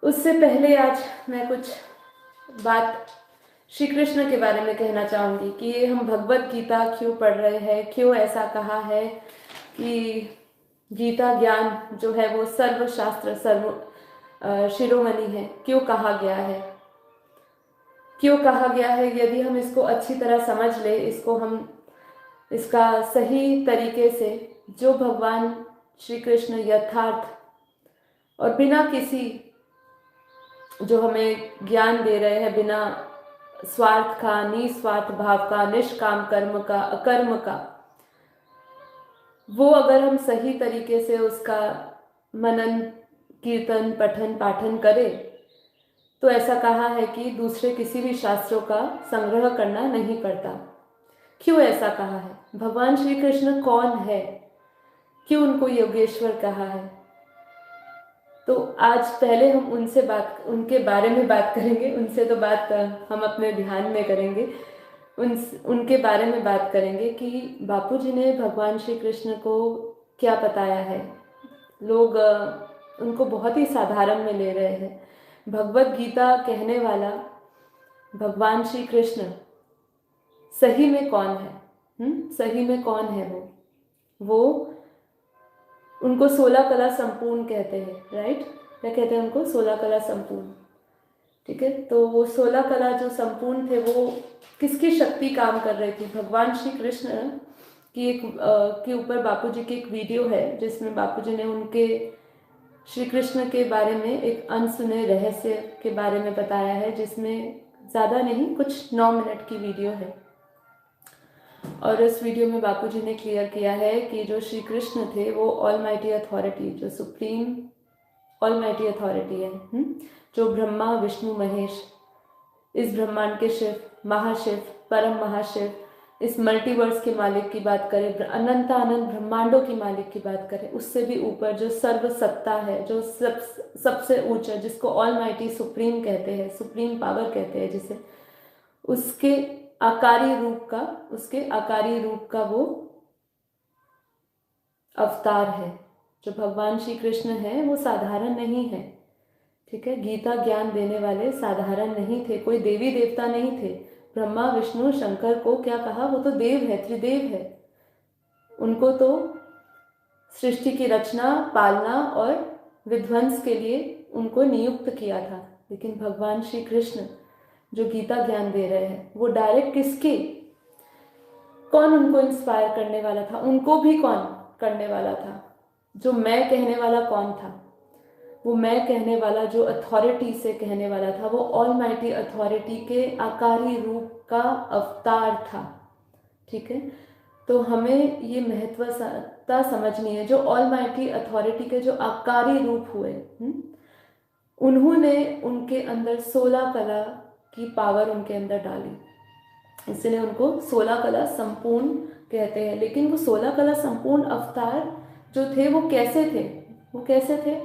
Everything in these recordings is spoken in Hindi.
उससे पहले आज मैं कुछ बात श्री कृष्ण के बारे में कहना चाहूँगी कि ये हम भगवत गीता क्यों पढ़ रहे हैं, क्यों ऐसा कहा है कि गीता ज्ञान जो है वो सर्वशास्त्र शिरोमणि है, क्यों कहा गया है। क्यों कहा गया है, यदि हम इसको अच्छी तरह समझ ले, इसको हम इसका सही तरीके से, जो भगवान श्री कृष्ण यथार्थ और बिना किसी जो हमें ज्ञान दे रहे हैं, बिना स्वार्थ का, निस्वार्थ भाव का, निष्काम कर्म का, अकर्म का, वो अगर हम सही तरीके से उसका मनन कीर्तन पठन पाठन करें तो ऐसा कहा है कि दूसरे किसी भी शास्त्रों का संग्रह करना नहीं पड़ता। क्यों ऐसा कहा है? भगवान श्री कृष्ण कौन है? क्यों उनको योगेश्वर कहा है? तो आज पहले हम उनके बारे में बात करेंगे। उनसे तो बात हम अपने ध्यान में करेंगे। उनके बारे में बात करेंगे कि बापूजी ने भगवान श्री कृष्ण को क्या बताया है। लोग उनको बहुत ही साधारण में ले रहे हैं। भगवत गीता कहने वाला भगवान श्री कृष्ण सही में कौन है? सही में कौन है वो उनको 16 कला संपूर्ण कहते हैं, राइट? क्या कहते हैं उनको? 16 कला संपूर्ण। ठीक है, तो वो 16 कला जो संपूर्ण थे वो किसकी शक्ति काम कर रही थी? भगवान श्री कृष्ण की के ऊपर बापूजी की एक वीडियो है जिसमें बापूजी ने उनके श्री कृष्ण के बारे में एक अनसुने रहस्य के बारे में बताया है, जिसमें ज़्यादा नहीं, कुछ 9 मिनट की वीडियो है। और इस वीडियो में बापूजी ने क्लियर किया है कि जो श्री कृष्ण थे वो ऑलमाइटी अथॉरिटी, जो सुप्रीम ऑलमाइटी अथॉरिटी है, जो ब्रह्मा विष्णु महेश, इस ब्रह्मांड के शिव, महाशिव, परम महाशिव, इस मल्टीवर्स के मालिक की बात करें, अनंत अनंत ब्रह्मांडों की मालिक की बात करें, उससे भी ऊपर जो सर्वसत्ता है, जो सबसे ऊंचा, जिसको ऑलमाइटी सुप्रीम कहते हैं, सुप्रीम पावर कहते हैं जिसे, उसके आकारी रूप का वो अवतार है। जो भगवान श्री कृष्ण है वो साधारण नहीं है। ठीक है, गीता ज्ञान देने वाले साधारण नहीं थे, कोई देवी देवता नहीं थे। ब्रह्मा विष्णु शंकर को क्या कहा? वो तो देव है, त्रिदेव है। उनको तो सृष्टि की रचना, पालना और विध्वंस के लिए उनको नियुक्त किया था। लेकिन भगवान श्री कृष्ण जो गीता ज्ञान दे रहे हैं वो डायरेक्ट किसके, कौन उनको इंस्पायर करने वाला था? उनको भी कौन करने वाला था? जो मैं कहने वाला कौन था? वो मैं कहने वाला जो अथॉरिटी से कहने वाला था वो ऑलमाइटी अथॉरिटी के आकारी रूप का अवतार था। ठीक है, तो हमें ये महत्वता समझनी है। जो ऑलमाइटी अथॉरिटी के जो आकारी रूप हुए, उन्होंने उनके अंदर 16 कला की पावर उनके अंदर डाली, इसलिए उनको 16 कला संपूर्ण कहते हैं। लेकिन वो 16 कला संपूर्ण अवतार जो थे वो कैसे थे?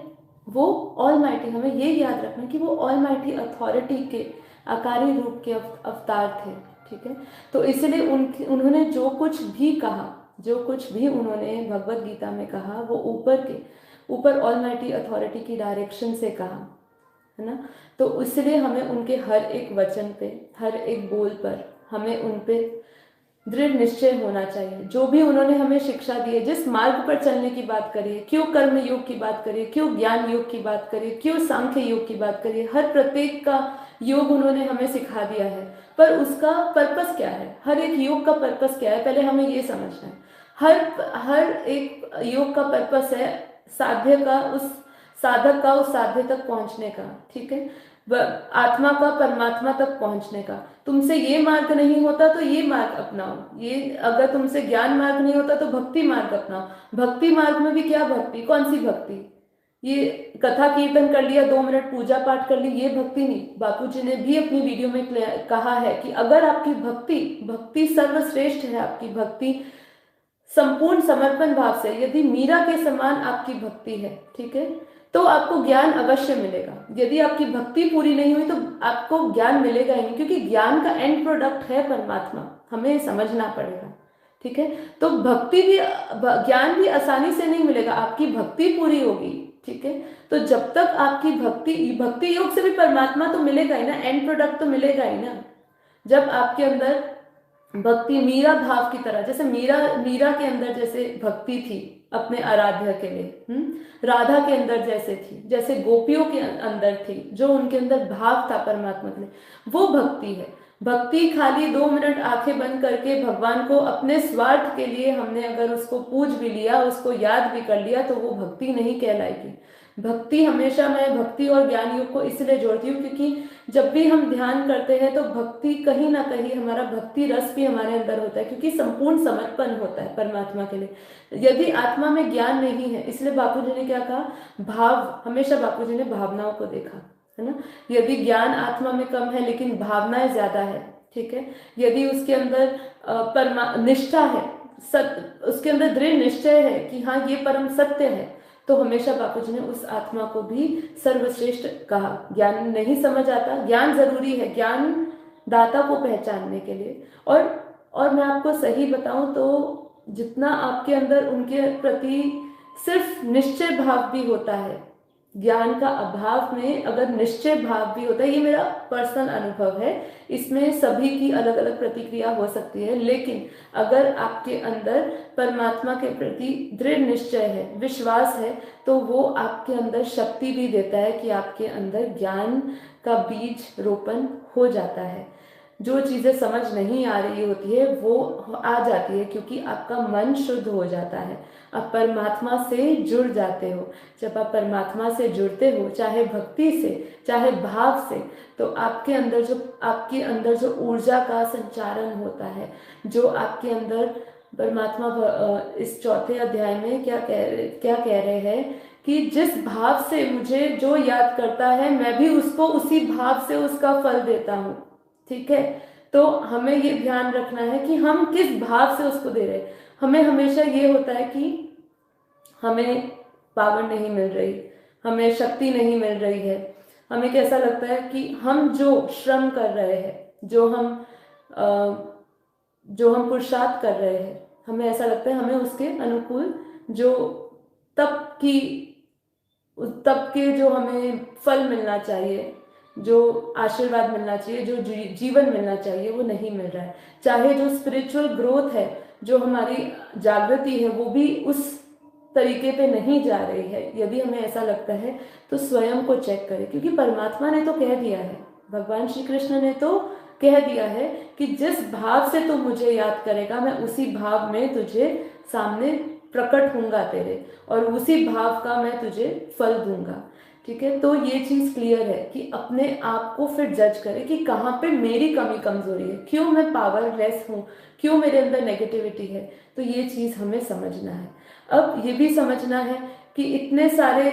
वो ऑलमाइटी, हमें ये याद रखना कि वो ऑलमाइटी अथॉरिटी के आकारी रूप के अवतार थे। ठीक है, तो इसलिए उन्होंने जो कुछ भी कहा, जो कुछ भी उन्होंने भगवत गीता में कहा, वो ऊपर ऑलमाइटी अथॉरिटी की डायरेक्शन से कहा, है ना। तो इसलिए हमें उनके हर एक वचन पे, हर एक बोल पर हमें उन पे दृढ़ निश्चय होना चाहिए। जो भी उन्होंने हमें शिक्षा दी है, जिस मार्ग पर चलने की बात करिए, क्यों कर्म योग की बात करिए, क्यों ज्ञान योग की बात करिए, क्यों सांख्य योग की बात करिए, हर प्रत्येक का योग उन्होंने हमें सिखा दिया है। पर उसका पर्पस क्या है? हर एक योग का पर्पस क्या है? पहले हमें ये समझना है। हर एक योग का पर्पस है साधक का उस साध्य तक पहुंचने का। ठीक है, आत्मा का परमात्मा तक पहुंचने का। तुमसे ये मार्ग नहीं होता तो ये मार्ग अपनाओ, ये अगर तुमसे ज्ञान मार्ग नहीं होता तो भक्ति मार्ग अपनाओ। भक्ति मार्ग में भी क्या भक्ति? कौन सी भक्ति? ये कथा कीर्तन कर लिया, 2 मिनट पूजा पाठ कर ली, ये भक्ति नहीं। बापूजी ने भी अपनी वीडियो में कहा है कि अगर आपकी भक्ति सर्वश्रेष्ठ है, आपकी भक्ति संपूर्ण समर्पण भाव से, यदि मीरा के समान आपकी भक्ति है, ठीक है, तो आपको ज्ञान अवश्य मिलेगा। यदि आपकी भक्ति पूरी नहीं हुई तो आपको ज्ञान मिलेगा ही नहीं, क्योंकि ज्ञान का एंड प्रोडक्ट है परमात्मा, हमें समझना पड़ेगा। ठीक है, तो भक्ति भी, ज्ञान भी आसानी से नहीं मिलेगा, आपकी भक्ति पूरी होगी। ठीक है। तो जब तक आपकी भक्ति योग से भी परमात्मा तो मिलेगा ही ना, एंड प्रोडक्ट तो मिलेगा ही ना। जब आपके अंदर भक्ति मीरा भाव की तरह, जैसे मीरा के अंदर जैसे भक्ति थी अपने आराध्य के लिए, राधा के अंदर जैसे थी, जैसे गोपियों के अंदर थी, जो उनके अंदर भाव था परमात्मा के लिए, वो भक्ति है। भक्ति खाली 2 मिनट आंखें बंद करके भगवान को अपने स्वार्थ के लिए हमने अगर उसको पूज भी लिया, उसको याद भी कर लिया, तो वो भक्ति नहीं कहलाएगी। भक्ति हमेशा, मैं भक्ति और ज्ञान योग को इसलिए जोड़ती हूँ क्योंकि जब भी हम ध्यान करते हैं तो भक्ति कहीं ना कहीं, हमारा भक्ति रस भी हमारे अंदर होता है, क्योंकि संपूर्ण समर्पण होता है परमात्मा के लिए। यदि आत्मा में ज्ञान नहीं है, इसलिए बापूजी ने क्या कहा, भाव, हमेशा बापूजी ने भावनाओं को देखा, है ना। यदि ज्ञान आत्मा में कम है लेकिन भावनाएं ज्यादा है, ठीक है, यदि उसके अंदर निष्ठा है, उसके अंदर दृढ़ निश्चय है कि हाँ ये परम सत्य है, तो हमेशा बापूजी ने उस आत्मा को भी सर्वश्रेष्ठ कहा। ज्ञान नहीं समझ आता, ज्ञान जरूरी है ज्ञान दाता को पहचानने के लिए। और मैं आपको सही बताऊं तो जितना आपके अंदर उनके प्रति सिर्फ निश्चय भाव भी होता है, ज्ञान का अभाव में अगर निश्चय भाव भी होता है, ये मेरा पर्सनल अनुभव है, इसमें सभी की अलग अलग प्रतिक्रिया हो सकती है, लेकिन अगर आपके अंदर परमात्मा के प्रति दृढ़ निश्चय है, विश्वास है, तो वो आपके अंदर शक्ति भी देता है कि आपके अंदर ज्ञान का बीज रोपण हो जाता है। जो चीजें समझ नहीं आ रही होती है वो आ जाती है, क्योंकि आपका मन शुद्ध हो जाता है, आप परमात्मा से जुड़ जाते हो। जब आप परमात्मा से जुड़ते हो, चाहे भक्ति से चाहे भाव से, तो आपके अंदर जो ऊर्जा का संचारण होता है, जो आपके अंदर परमात्मा इस 4थे अध्याय में क्या कह रहे हैं कि जिस भाव से मुझे जो याद करता है, मैं भी उसको उसी भाव से उसका फल देता हूँ, ठीक है। तो हमें ये ध्यान रखना है कि हम किस भाव से उसको दे रहे हैं। हमें हमेशा ये होता है कि हमें पावर नहीं मिल रही, हमें शक्ति नहीं मिल रही है, हमें कैसा लगता है कि हम जो श्रम कर रहे हैं, जो हम पुरुषार्थ कर रहे हैं, हमें ऐसा लगता है हमें उसके अनुकूल जो तप के जो हमें फल मिलना चाहिए, जो आशीर्वाद मिलना चाहिए, जो जीवन मिलना चाहिए, वो नहीं मिल रहा है। चाहे जो स्पिरिचुअल ग्रोथ है, जो हमारी जागृति है, वो भी उस तरीके पे नहीं जा रही है। यदि हमें ऐसा लगता है तो स्वयं को चेक करें, क्योंकि परमात्मा ने तो कह दिया है, भगवान श्री कृष्ण ने तो कह दिया है कि जिस भाव से तू मुझे याद करेगा, मैं उसी भाव में तुझे सामने प्रकट होऊंगा तेरे, और उसी भाव का मैं तुझे फल दूंगा, ठीक है। तो ये चीज क्लियर है कि अपने आप को फिर जज करें कि कहाँ पे मेरी कमी कमजोरी है, क्यों मैं पावरलेस हूँ, क्यों मेरे अंदर नेगेटिविटी है। तो ये चीज हमें समझना है। अब ये भी समझना है कि इतने सारे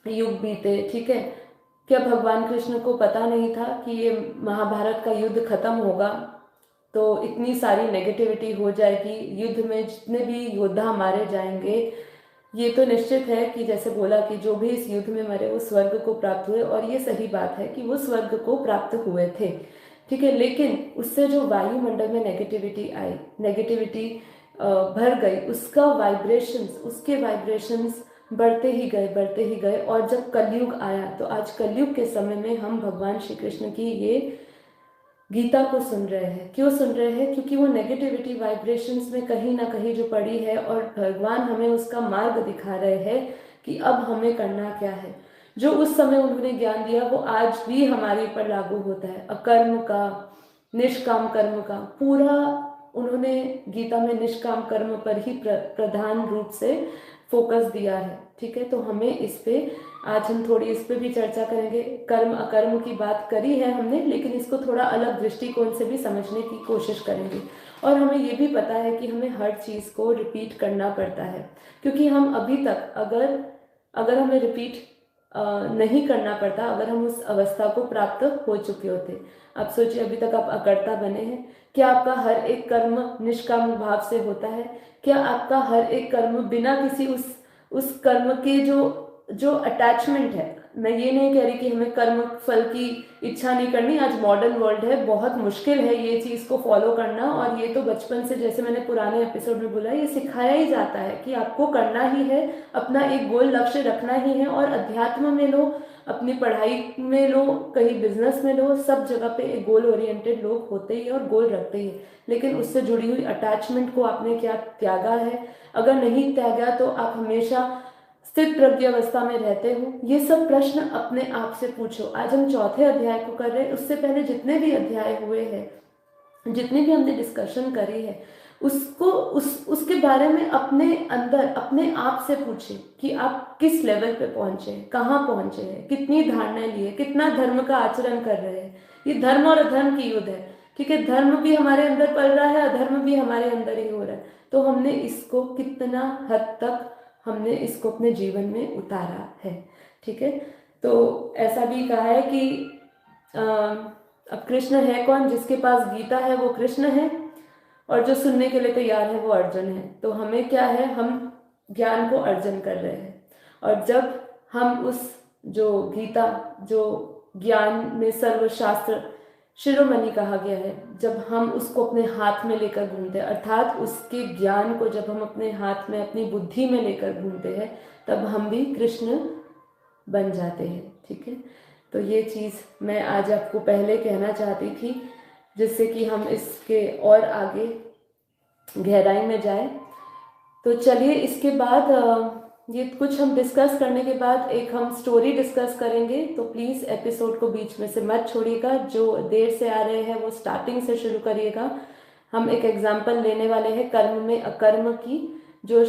युग बीते, ठीक है, क्या भगवान कृष्ण को पता नहीं था कि ये महाभारत का युद्ध खत्म होगा, तो इतनी सारी नेगेटिविटी हो जाएगी, युद्ध में जितने भी योद्धा मारे जाएंगे, ये तो निश्चित है कि जैसे बोला कि जो भी इस युद्ध में मरे वो स्वर्ग को प्राप्त हुए, और ये सही बात है कि वो स्वर्ग को प्राप्त हुए थे, ठीक है। लेकिन उससे जो वायुमंडल में नेगेटिविटी आई, नेगेटिविटी भर गई, उसके वाइब्रेशंस बढ़ते ही गए, और जब कलयुग आया, तो आज कलयुग के समय में हम भगवान श्री कृष्ण की ये गीता को सुन रहे हैं। क्यों सुन रहे हैं? क्योंकि वो नेगेटिविटी वाइब्रेशंस में कहीं ना कहीं जो पड़ी है, और भगवान हमें उसका मार्ग दिखा रहे हैं कि अब हमें करना क्या है। जो उस समय उन्होंने ज्ञान दिया वो आज भी हमारे ऊपर लागू होता है। अकर्म का, निष्काम कर्म का, पूरा उन्होंने गीता में निष्काम कर्म पर ही प्रधान रूप से फोकस दिया है, ठीक है। तो हमें इस पे आज हम थोड़ी इस पे भी चर्चा करेंगे। कर्म अकर्म की बात करी है हमने, लेकिन इसको थोड़ा अलग दृष्टिकोण से भी समझने की कोशिश करेंगे। और हमें ये भी पता है कि हमें हर चीज़ को रिपीट करना पड़ता है, क्योंकि हम अभी तक अगर हमें रिपीट नहीं करना पड़ता, अगर हम उस अवस्था को प्राप्त हो चुके होते। आप सोचिए, अभी तक आप अकर्ता बने हैं, क्या आपका हर एक कर्म निष्काम भाव से होता है? क्या आपका हर एक कर्म बिना किसी उस कर्म के जो अटैचमेंट है, मैं ये नहीं कह रही कि हमें कर्म फल की इच्छा नहीं करनी। आज मॉडर्न वर्ल्ड है, बहुत मुश्किल है ये चीज़ को फॉलो करना, और ये तो बचपन से, जैसे मैंने पुराने एपिसोड में बोला, ये सिखाया ही जाता है कि आपको करना ही है, अपना एक गोल लक्ष्य रखना ही है। और अध्यात्म में लो, अपनी पढ़ाई में लो, कहीं बिजनेस में लो, सब जगह पे एक गोल ओरिएंटेड लोग होते ही और गोल रखते ही। लेकिन उससे जुड़ी हुई अटैचमेंट को आपने क्या त्यागा है? अगर नहीं त्यागा तो आप हमेशा स्थित प्रज्ञ अवस्था में रहते हो? ये सब प्रश्न अपने आप से पूछो। आज हम चौथे अध्याय को कर रहे हैं, उससे पहले जितने भी अध्याय हुए हैं, जितनी भी हमने डिस्कशन करी है, उसको उसके बारे में अपने अंदर अपने आप से पूछे कि आप किस लेवल पे पहुंचे हैं, कहाँ पहुंचे हैं, कितनी धारणाएं लिए, कितना धर्म का आचरण कर रहे हैं। ये धर्म और अधर्म की युद्ध है, ठीक है? धर्म भी हमारे अंदर पल रहा है, अधर्म भी हमारे अंदर ही हो रहा है। तो हमने इसको कितना हद तक हमने इसको अपने जीवन में उतारा है, ठीक है? तो ऐसा भी कहा है कि अब कृष्ण है कौन? जिसके पास गीता है वो कृष्ण है, और जो सुनने के लिए तैयार है वो अर्जुन है। तो हमें क्या है? हम ज्ञान को अर्जन कर रहे हैं, और जब हम उस जो गीता, जो ज्ञान में सर्वशास्त्र शिरोमणि कहा गया है, जब हम उसको अपने हाथ में लेकर घूमते हैं, अर्थात उसके ज्ञान को जब हम अपने हाथ में, अपनी बुद्धि में लेकर घूमते हैं, तब हम भी कृष्ण बन जाते हैं, ठीक है? तो ये चीज़ मैं आज आपको पहले कहना चाहती थी, जिससे कि हम इसके और आगे गहराई में जाए। तो चलिए, इसके बाद ये कुछ हम डिस्कस करने के बाद एक हम स्टोरी डिस्कस करेंगे। तो प्लीज़ एपिसोड को बीच में से मत छोड़िएगा। जो देर से आ रहे हैं वो स्टार्टिंग से शुरू करिएगा। हम एक एग्जाम्पल लेने वाले हैं कर्म में अकर्म की, जो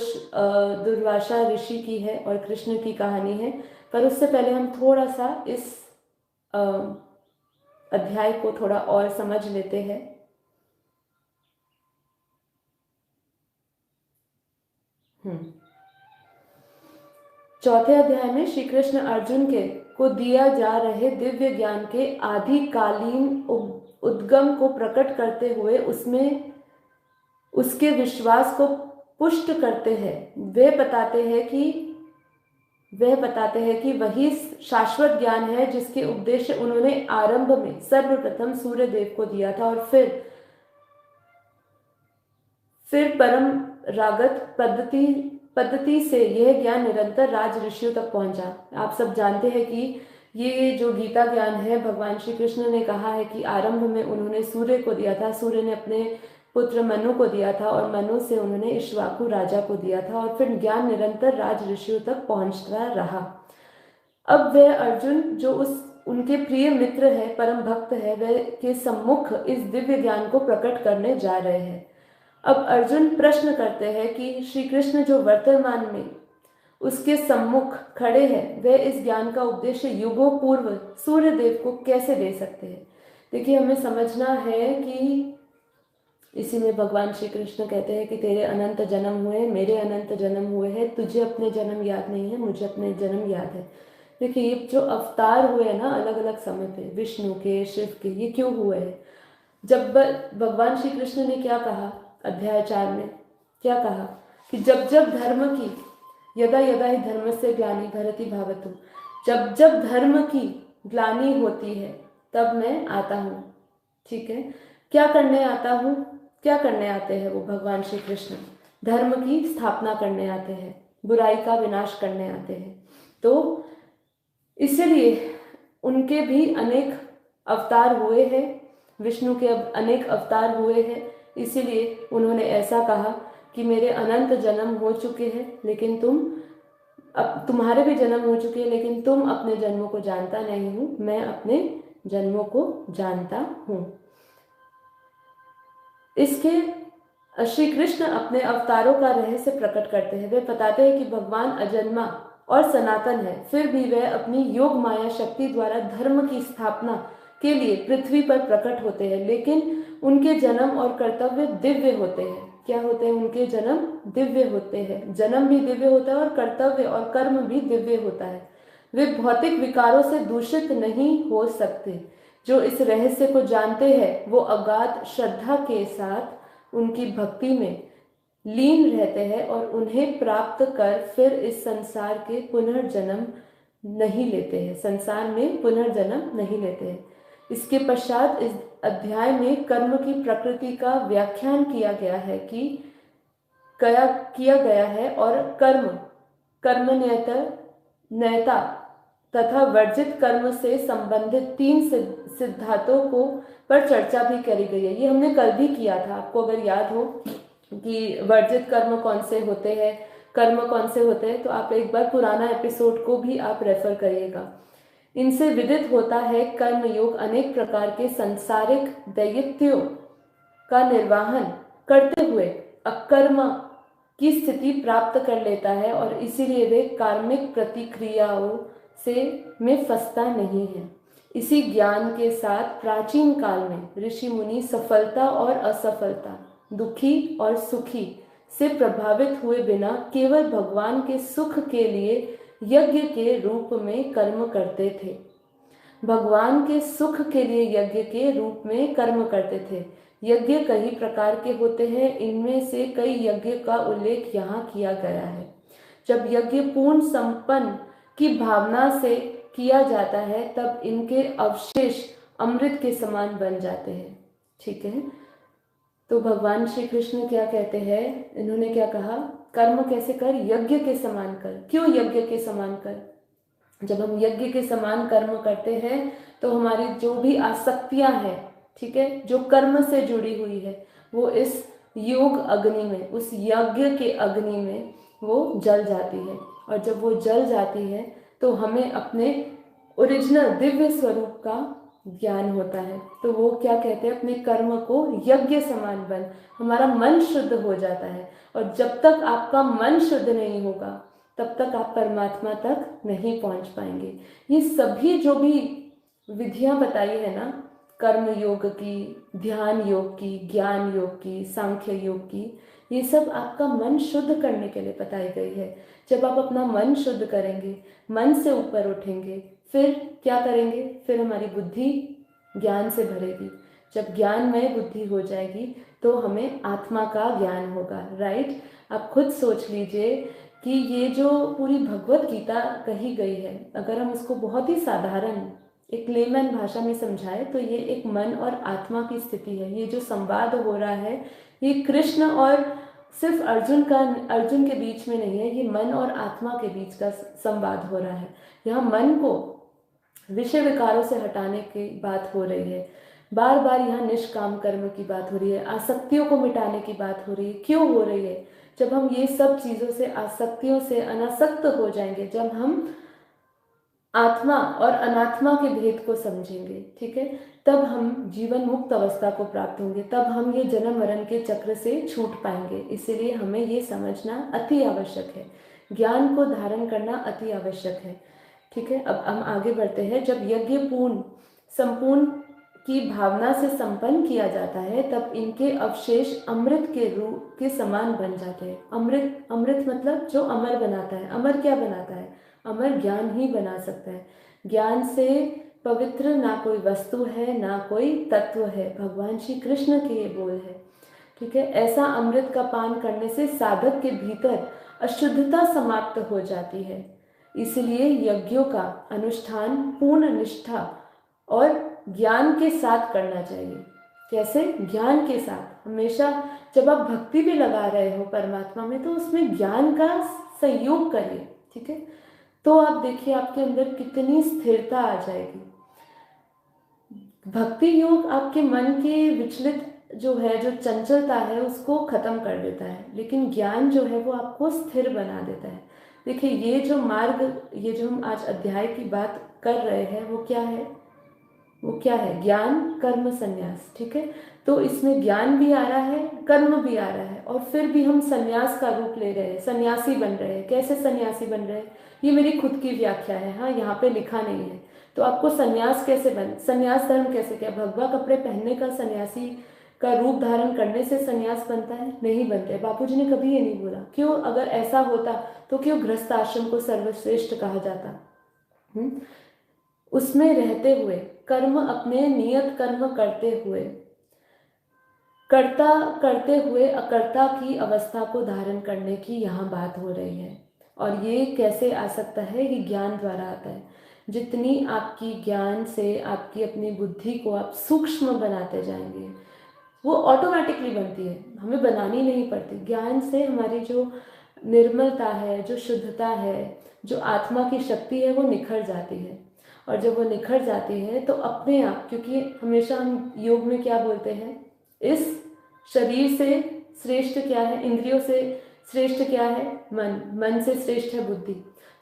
दुर्वासा ऋषि की है और कृष्ण की कहानी है। पर उससे पहले हम थोड़ा सा इस अध्याय को थोड़ा और समझ लेते हैं। चौथे अध्याय में श्री कृष्ण अर्जुन के को दिया जा रहे दिव्य ज्ञान के आदिकालीन उद्गम को प्रकट करते हुए उसमें उसके विश्वास को पुष्ट करते हैं। वे बताते हैं कि वही शाश्वत ज्ञान है जिसके उपदेश उन्होंने आरंभ में सर्वप्रथम सूर्य देव को दिया था, और फिर परम रागत पद्धति से यह ज्ञान निरंतर राज ऋषियों तक पहुंचा। आप सब जानते हैं कि ये जो गीता ज्ञान है, भगवान श्री कृष्ण ने कहा है कि आरंभ में उन्होंने सूर्य को दिया था, सूर्य ने अपने पुत्र मनु को दिया था, और मनु से उन्होंने इक्ष्वाकु राजा को दिया था, और फिर ज्ञान निरंतर राज ऋषियों तक पहुंचता रहा। अब वह अर्जुन, जो उनके प्रिय मित्र है, परम भक्त है, वह के सम्मुख इस दिव्य ज्ञान को प्रकट करने जा रहे हैं। अब अर्जुन प्रश्न करते हैं कि श्री कृष्ण जो वर्तमान में उसके सम्मुख खड़े हैं, वह इस ज्ञान का उपदेश युगों पूर्व सूर्य देव को कैसे दे सकते हैं? देखिए, हमें समझना है कि इसी में भगवान श्री कृष्ण कहते हैं कि तेरे अनंत जन्म हुए, मेरे अनंत जन्म हुए हैं, तुझे अपने जन्म याद नहीं है, मुझे अपने जन्म याद है। देखिए, ये जो अवतार हुए हैं ना अलग अलग समय पे, विष्णु के, शिव के, ये क्यों हुए हैं? जब भगवान श्री कृष्ण ने क्या कहा अध्याय 4 में, क्या कहा कि जब जब धर्म की यदा यदा ही धर्म से ग्लानि भरति भावतु, जब जब धर्म की ग्लानि होती है तब मैं आता हूँ, ठीक है? क्या करने आता हूँ? क्या करने आते हैं वो भगवान श्री कृष्ण? धर्म की स्थापना करने आते हैं, बुराई का विनाश करने आते हैं। तो इसलिए उनके भी अनेक अवतार हुए हैं, विष्णु के अनेक अवतार हुए हैं, इसीलिए उन्होंने ऐसा कहा कि मेरे अनंत जन्म हो चुके हैं, लेकिन तुम्हारे भी जन्म हो चुके हैं, लेकिन तुम अपने जन्मों को जानता नहीं हूँ, मैं अपने जन्मों को जानता हूँ। इसके श्री कृष्ण अपने अवतारों का रहस्य प्रकट करते हैं। वे बताते हैं कि भगवान अजन्मा और सनातन है, फिर भी वह अपनी योग माया शक्ति द्वारा धर्म की स्थापना के लिए पृथ्वी पर प्रकट होते हैं, लेकिन उनके जन्म और कर्तव्य दिव्य होते हैं। क्या होते हैं? उनके जन्म दिव्य होते हैं, जन्म भी दिव्य होता है और कर्तव्य और कर्म भी दिव्य होता है। वे भौतिक विकारों से दूषित नहीं हो सकते। जो इस रहस्य को जानते हैं वो अगाध श्रद्धा के साथ उनकी भक्ति में लीन रहते हैं और उन्हें प्राप्त कर फिर इस संसार के पुनर्जन्म नहीं लेते हैं, संसार में पुनर्जन्म नहीं लेते हैं। इसके पश्चात इस अध्याय में कर्म की प्रकृति का व्याख्यान किया गया है कि किया गया है और कर्मण्यता तथा वर्जित कर्म से संबंधित 3 सिद्धांतों को पर चर्चा भी करी गई है। ये हमने कल भी किया था, आपको अगर याद हो कि वर्जित कर्म कौन से होते हैं, कर्म कौन से होते हैं, तो आप एक बार पुराना एपिसोड को भी आप रेफर करिएगा। इनसे विदित होता है कर्म योग अनेक प्रकार के संसारिक दायित्वों का निर्वहन करते हुए अकर्म की स्थिति प्राप्त कर लेता है और इसीलिए वे कार्मिक प्रतिक्रियाओं से में फंसता नहीं है। इसी ज्ञान के साथ प्राचीन काल में ऋषि मुनि सफलता और असफलता, दुखी और सुखी से प्रभावित हुए बिना केवल भगवान के सुख के लिए यज्ञ के रूप में कर्म करते थे। भगवान के सुख के लिए यज्ञ के रूप में कर्म करते थे। यज्ञ कई प्रकार के होते हैं, इनमें से कई यज्ञ का उल्लेख यहाँ किया गया है। जब यज्ञ पूर्ण संपन्न की भावना से किया जाता है तब इनके अवशेष अमृत के समान बन जाते हैं। ठीक है, तो भगवान श्री कृष्ण क्या कहते हैं, इन्होंने क्या कहा, कर्म कैसे कर, यज्ञ के समान कर। क्यों यज्ञ के समान कर? जब हम यज्ञ के समान कर्म करते हैं तो हमारी जो भी आसक्तियां हैं, ठीक है, जो कर्म से जुड़ी हुई है, वो इस योग अग्नि में, उस यज्ञ के अग्नि में वो जल जाती है। और जब वो जल जाती है तो हमें अपने ओरिजिनल दिव्य स्वरूप का ज्ञान होता है। तो वो क्या कहते हैं, अपने कर्म को यज्ञ समान बन, हमारा मन शुद्ध हो जाता है। और जब तक आपका मन शुद्ध नहीं होगा तब तक आप परमात्मा तक नहीं पहुंच पाएंगे। ये सभी जो भी विधियां बताई है ना, कर्म योग की, ध्यान योग की, ज्ञान योग की, सांख्य योग की, ये सब आपका मन शुद्ध करने के लिए बताई गई है। जब आप अपना मन शुद्ध करेंगे, मन से ऊपर उठेंगे, फिर क्या करेंगे, फिर हमारी बुद्धि ज्ञान से भरेगी। जब ज्ञानमय बुद्धि हो जाएगी तो हमें आत्मा का ज्ञान होगा। राइट, आप खुद सोच लीजिए कि ये जो पूरी भगवत गीता कही गई है, अगर हम इसको बहुत ही साधारण एक लेमन भाषा में समझाए तो ये एक मन और आत्मा की स्थिति है। ये जो संवाद हो रहा है ये कृष्ण और सिर्फ अर्जुन के बीच में नहीं है, ये मन और आत्मा के बीच का संवाद हो रहा है। यहाँ मन को विषय विकारों से हटाने की बात हो रही है, बार बार यहाँ निष्काम कर्म की बात हो रही है, आसक्तियों को मिटाने की बात हो रही है। क्यों हो रही है? जब हम ये सब चीज़ों से, आसक्तियों से अनासक्त हो जाएंगे, जब हम आत्मा और अनात्मा के भेद को समझेंगे, ठीक है, तब हम जीवन मुक्त अवस्था को प्राप्त होंगे, तब हम ये जन्म मरण के चक्र से छूट पाएंगे। इसीलिए हमें ये समझना अति आवश्यक है, ज्ञान को धारण करना अति आवश्यक है। ठीक है, अब हम आगे बढ़ते हैं। जब यज्ञ संपूर्ण की भावना से संपन्न किया जाता है तब इनके अवशेष अमृत के रूप के समान बन जाते हैं। अमृत मतलब जो अमर बनाता है। अमर क्या बनाता है? अमर ज्ञान ही बना सकता है। ज्ञान से पवित्र ना कोई वस्तु है, ना कोई तत्व है। भगवान श्री कृष्ण के ये बोल है। ठीक है, ऐसा अमृत का पान करने से साधक के भीतर अशुद्धता समाप्त हो जाती है। इसलिए यज्ञों का अनुष्ठान पूर्ण निष्ठा और ज्ञान के साथ करना चाहिए। कैसे? ज्ञान के साथ। हमेशा जब आप भक्ति भी लगा रहे हो परमात्मा में तो उसमें ज्ञान का संयोग करिए। ठीक है, तो आप देखिए आपके अंदर कितनी स्थिरता आ जाएगी। भक्ति योग आपके मन के विचलित जो है, जो चंचलता है, उसको खत्म कर देता है, लेकिन ज्ञान जो है वो आपको स्थिर बना देता है। देखिए ये जो मार्ग, ये जो हम आज अध्याय की बात कर रहे हैं वो क्या है? वो क्या है? ज्ञान कर्म संन्यास। ठीक है, तो इसमें ज्ञान भी आ रहा है, कर्म भी आ रहा है, और फिर भी हम संन्यास का रूप ले रहे हैं, सन्यासी बन रहे हैं। कैसे सन्यासी बन रहे हैं? ये मेरी खुद की व्याख्या है, हाँ, यहाँ पे लिखा नहीं है। तो आपको संन्यास कैसे संन्यास धर्म कैसे? क्या भगवा कपड़े पहनने का सन्यासी का रूप धारण करने से संन्यास बनता है? नहीं बनते। बापूजी ने कभी ये नहीं बोला। क्यों? अगर ऐसा होता तो क्यों गृहस्थ आश्रम को सर्वश्रेष्ठ कहा जाता? उसमें रहते हुए, कर्म अपने नियत कर्म करते हुए अकर्ता की अवस्था को धारण करने की यहाँ बात हो रही है। और ये कैसे आ सकता है? ये ज्ञान द्वारा आता है। जितनी आपकी ज्ञान से आपकी अपनी बुद्धि को आप सूक्ष्म बनाते जाएंगे, वो ऑटोमेटिकली बनती है, हमें बनानी नहीं पड़ती। ज्ञान से हमारी जो निर्मलता है, जो शुद्धता है, जो आत्मा की शक्ति है, वो निखर जाती है। और जब वो निखर जाती है तो अपने आप, क्योंकि हमेशा हम योग में क्या बोलते हैं, इस शरीर से श्रेष्ठ क्या है, इंद्रियों से श्रेष्ठ क्या है, मन, मन से श्रेष्ठ है बुद्धि।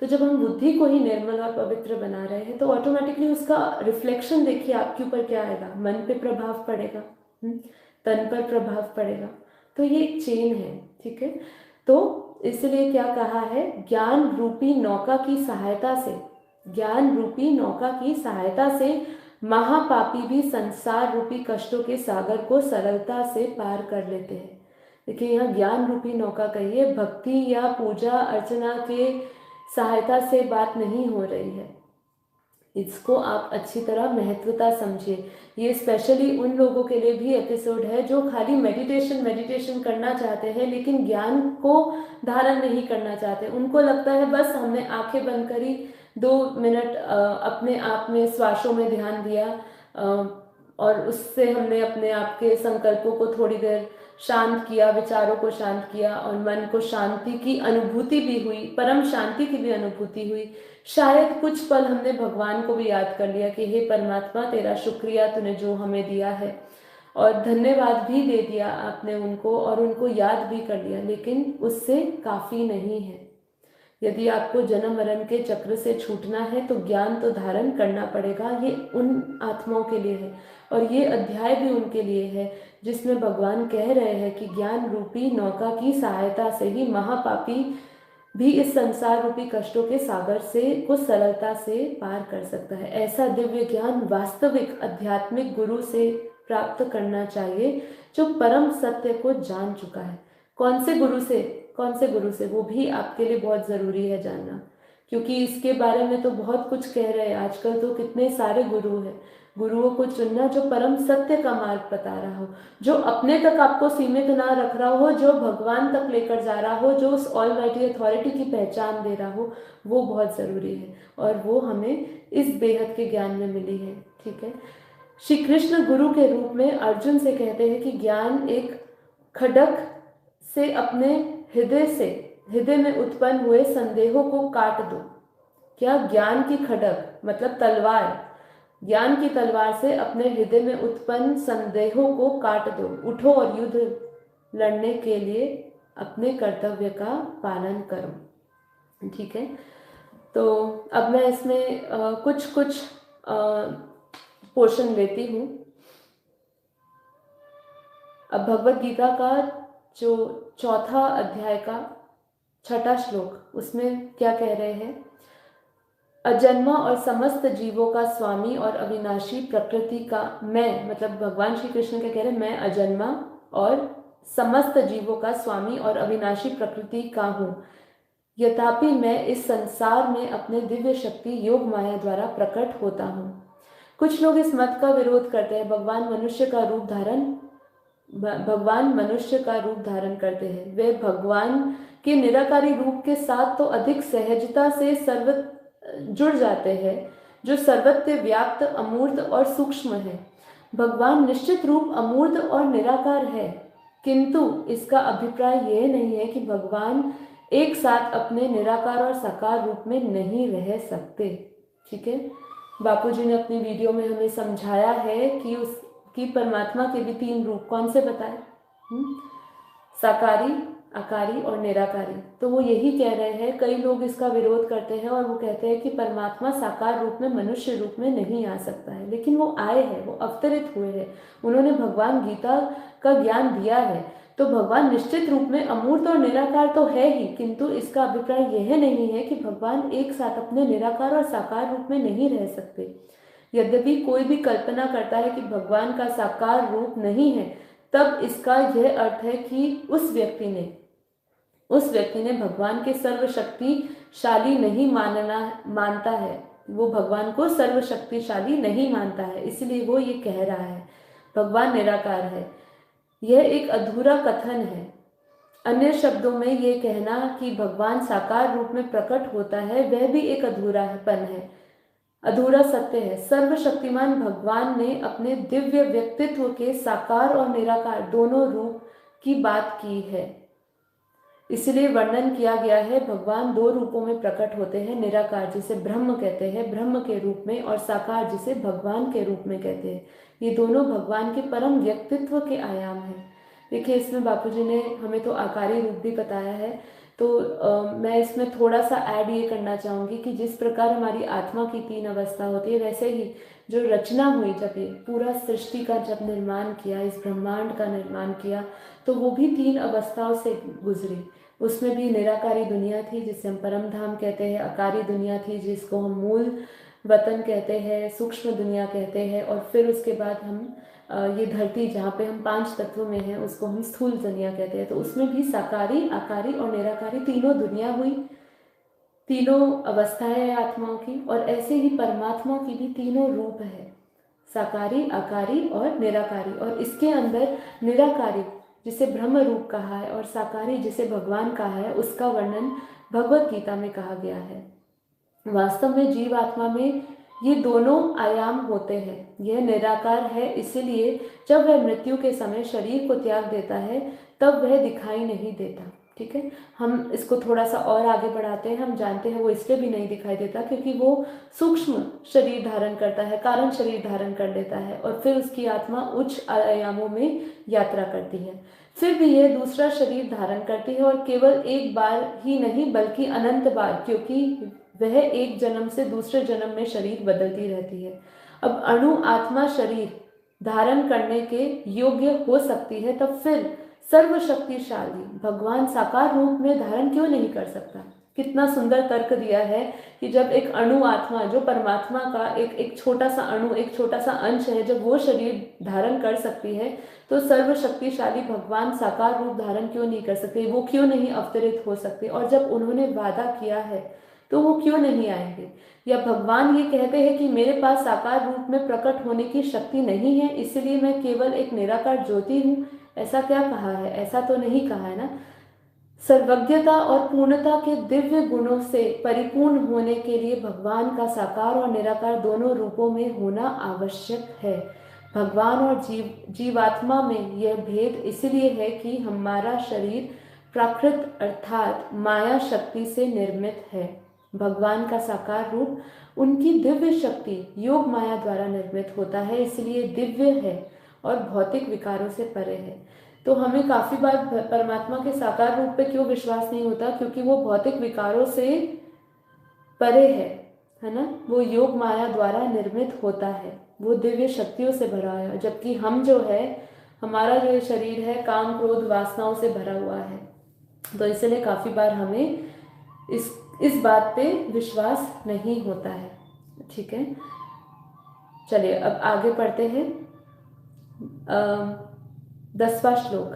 तो जब हम बुद्धि को ही निर्मल और पवित्र बना रहे हैं तो ऑटोमेटिकली उसका रिफ्लेक्शन देखिए आपके ऊपर क्या आएगा, मन पे प्रभाव पड़ेगा, तन पर प्रभाव पड़ेगा। तो ये एक चेन है, ठीक है। तो इसलिए क्या कहा है, ज्ञान रूपी नौका की सहायता से, ज्ञान रूपी नौका की सहायता से महापापी भी संसार रूपी कष्टों के सागर को सरलता से पार कर लेते हैं। देखिए यहाँ ज्ञान रूपी नौका कहिए, भक्ति या पूजा अर्चना के सहायता से बात नहीं हो रही है। इसको आप अच्छी तरह महत्वता समझिए। ये स्पेशली उन लोगों के लिए भी एपिसोड है जो खाली मेडिटेशन करना चाहते हैं लेकिन ज्ञान को धारण नहीं करना चाहते। उनको लगता है बस हमने आंखें बंद करी, 2 मिनट अपने आप में श्वासों में ध्यान दिया और उससे हमने अपने आप के संकल्पों को थोड़ी देर शांत किया, विचारों को शांत किया और मन को शांति की अनुभूति भी हुई, परम शांति की भी अनुभूति हुई। शायद कुछ पल हमने भगवान को भी याद कर लिया कि हे परमात्मा, तेरा शुक्रिया, तूने जो हमें दिया है, और धन्यवाद भी दे दिया आपने उनको और उनको याद भी कर लिया, लेकिन उससे काफ़ी नहीं है। यदि आपको जन्म मरण के चक्र से छूटना है तो ज्ञान तो धारण करना पड़ेगा। ये उन आत्माओं के लिए है और ये अध्याय भी उनके लिए है जिसमें भगवान कह रहे हैं कि ज्ञान रूपी नौका की सहायता से ही महापापी भी इस संसार रूपी कष्टों के सागर से को सरलता से पार कर सकता है। ऐसा दिव्य ज्ञान वास्तविक आध्यात्मिक गुरु से प्राप्त करना चाहिए जो परम सत्य को जान चुका है। कौन से गुरु से? कौन से गुरु से? वो भी आपके लिए बहुत ज़रूरी है जानना, क्योंकि इसके बारे में तो बहुत कुछ कह रहे हैं आजकल। तो कितने सारे गुरु हैं। गुरुओं को चुनना जो परम सत्य का मार्ग बता रहा हो, जो अपने तक आपको सीमित ना रख रहा हो, जो भगवान तक लेकर जा रहा हो, जो उस ऑलमाइटी अथॉरिटी की पहचान दे रहा हो, वो बहुत ज़रूरी है और वो हमें इस बेहद के ज्ञान में मिली है, ठीक है। श्री कृष्ण गुरु के रूप में अर्जुन से कहते हैं कि ज्ञान एक खड्ग से अपने हृदय में उत्पन्न हुए संदेहों को काट दो। क्या? ज्ञान की खड्ग मतलब तलवार, ज्ञान की तलवार से अपने हृदय में उत्पन्न संदेहों को काट दो। उठो और युद्ध लड़ने के लिए अपने कर्तव्य का पालन करो, ठीक है। तो अब मैं इसमें कुछ पोर्शन लेती हूँ। अब भगवत गीता का जो 4 अध्याय का 6वां श्लोक, उसमें क्या कह रहे हैं? अजन्मा और समस्त जीवों का स्वामी और अविनाशी प्रकृति का मैं, मतलब भगवान श्री कृष्ण क्या कह रहे हैं? मैं अजन्मा और समस्त जीवों का स्वामी और अविनाशी प्रकृति का हूँ, यद्यपि मैं इस संसार में अपने दिव्य शक्ति योग माया द्वारा प्रकट होता हूँ। कुछ लोग इस मत का विरोध करते हैं। भगवान मनुष्य का रूप धारण करते हैं। वे भगवान के निराकारी रूप के साथ तो अधिक सहजता से जुड़ जाते हैं, जो सर्वत्र व्याप्त, अमूर्त और सूक्ष्म है। भगवान निश्चित रूप अमूर्त और निराकार है, किंतु इसका अभिप्राय यह नहीं है कि भगवान एक साथ अपने निराकार और साकार रूप में नहीं रह सकते, ठीक है। बापूजी ने अपनी वीडियो में हमें समझाया है कि परमात्मा के भी 3 रूप कौन से बताए? साकारी, आकारी और निराकारी। तो वो यही कह रहे हैं। कई लोग इसका विरोध करते हैं और वो कहते हैं कि परमात्मा साकार रूप में, मनुष्य रूप में नहीं आ सकता है, लेकिन वो आए हैं, वो अवतरित हुए हैं, उन्होंने भगवान गीता का ज्ञान दिया है। तो भगवान निश्चित रूप में अमूर्त और निराकार तो है ही, किंतु इसका अभिप्राय यह नहीं है कि भगवान एक साथ अपने निराकार और साकार रूप में नहीं रह सकते। यद्यपि कोई भी कल्पना करता है कि भगवान का साकार रूप नहीं है, तब इसका यह अर्थ है कि उस व्यक्ति ने भगवान के सर्वशक्तिशाली नहीं मानता है। वो भगवान को सर्वशक्तिशाली नहीं मानता है, इसलिए वो ये कह रहा है भगवान निराकार है। यह एक अधूरा कथन है। अन्य शब्दों में ये कहना कि भगवान साकार रूप में प्रकट होता है, वह भी एक अधूरापन है, अधूरा सत्य है। सर्वशक्तिमान भगवान ने अपने दिव्य व्यक्तित्व के साकार और निराकार दोनों रूप की बात की है। इसलिए वर्णन किया गया है भगवान दो रूपों में प्रकट होते हैं, निराकार जिसे ब्रह्म कहते हैं ब्रह्म के रूप में, और साकार जिसे भगवान के रूप में कहते हैं। ये दोनों भगवान के परम व्यक्तित्व के आयाम हैं। देखिए, इसमें बापूजी ने हमें तो आकारी रूप भी बताया है, तो मैं इसमें थोड़ा सा ऐड ये करना चाहूँगी कि जिस प्रकार हमारी आत्मा की तीन अवस्था होती है, वैसे ही जो रचना हुई, जब ये पूरा सृष्टि का जब निर्माण किया, इस ब्रह्मांड का निर्माण किया, तो वो भी तीन अवस्थाओं से गुजरी। उसमें भी निराकारी दुनिया थी जिसे हम परम धाम कहते हैं, आकारी दुनिया थी जिसको हम मूल वतन कहते हैं, सूक्ष्म दुनिया कहते हैं, और फिर उसके बाद हम ये धरती जहाँ पे हम पांच तत्वों में हैं उसको हम स्थूल दुनिया कहते हैं। तो उसमें भी साकारी, आकारी और निराकारी तीनों दुनिया हुई, तीनों अवस्थाएं हैं आत्माओं की। और ऐसे ही परमात्मा की भी तीनों रूप है, साकारी, आकारी और निराकारी। और इसके अंदर निराकारी जिसे ब्रह्म रूप कहा है और साकारी जिसे भगवान कहा है, उसका वर्णन भगवत गीता में कहा गया है। वास्तव में जीव आत्मा में ये दोनों आयाम होते हैं। यह निराकार है, इसीलिए जब वह मृत्यु के समय शरीर को त्याग देता है तब वह दिखाई नहीं देता। ठीक है, हम इसको थोड़ा सा और आगे बढ़ाते हैं। हम जानते हैं वो इसलिए भी नहीं दिखाई देता क्योंकि वो सूक्ष्म शरीर धारण करता है, कारण शरीर धारण कर लेता है, और फिर उसकी आत्मा उच्च आयामों में यात्रा करती है। फिर भी यह दूसरा शरीर धारण करती है, और केवल एक बार ही नहीं बल्कि अनंत बार, क्योंकि वह एक जन्म से दूसरे जन्म में शरीर बदलती रहती है। अब अणु आत्मा शरीर धारण करने के योग्य हो सकती है, तब फिर सर्वशक्तिशाली भगवान साकार रूप में धारण क्यों नहीं कर सकता? कितना सुंदर तर्क दिया है कि जब एक अणु आत्मा, जो परमात्मा का एक छोटा सा अणु, एक छोटा सा अंश है, जब वो शरीर धारण कर सकती है, तो सर्वशक्तिशाली भगवान साकार रूप धारण क्यों नहीं कर सकते? वो क्यों नहीं अवतरित हो सकते? और जब उन्होंने वादा किया है तो वो क्यों नहीं आएंगे? या भगवान ये कहते हैं कि मेरे पास साकार रूप में प्रकट होने की शक्ति नहीं है, इसलिए मैं केवल एक निराकार ज्योति हूँ? ऐसा क्या कहा है? ऐसा तो नहीं कहा है ना। सर्वज्ञता और पूर्णता के दिव्य गुणों से परिपूर्ण होने के लिए भगवान का साकार और निराकार दोनों रूपों में होना आवश्यक है। भगवान और जीवात्मा में यह भेद इसलिए है कि हमारा शरीर प्राकृत अर्थात माया शक्ति से निर्मित है। भगवान का साकार रूप उनकी दिव्य शक्ति योग माया द्वारा निर्मित होता है, इसलिए दिव्य है और भौतिक विकारों से परे है। तो हमें काफी बार परमात्मा के साकार रूप पे क्यों विश्वास नहीं होता? क्योंकि वो भौतिक विकारों से परे है ना। वो योग माया द्वारा निर्मित होता है, वो दिव्य शक्तियों से भरा है, जबकि हम जो है, हमारा जो शरीर है काम क्रोध वासनाओं से भरा हुआ है। तो इसलिए काफी बार हमें इस बात पे विश्वास नहीं होता है। ठीक है, चलिए अब आगे पढ़ते हैं। 10वां श्लोक।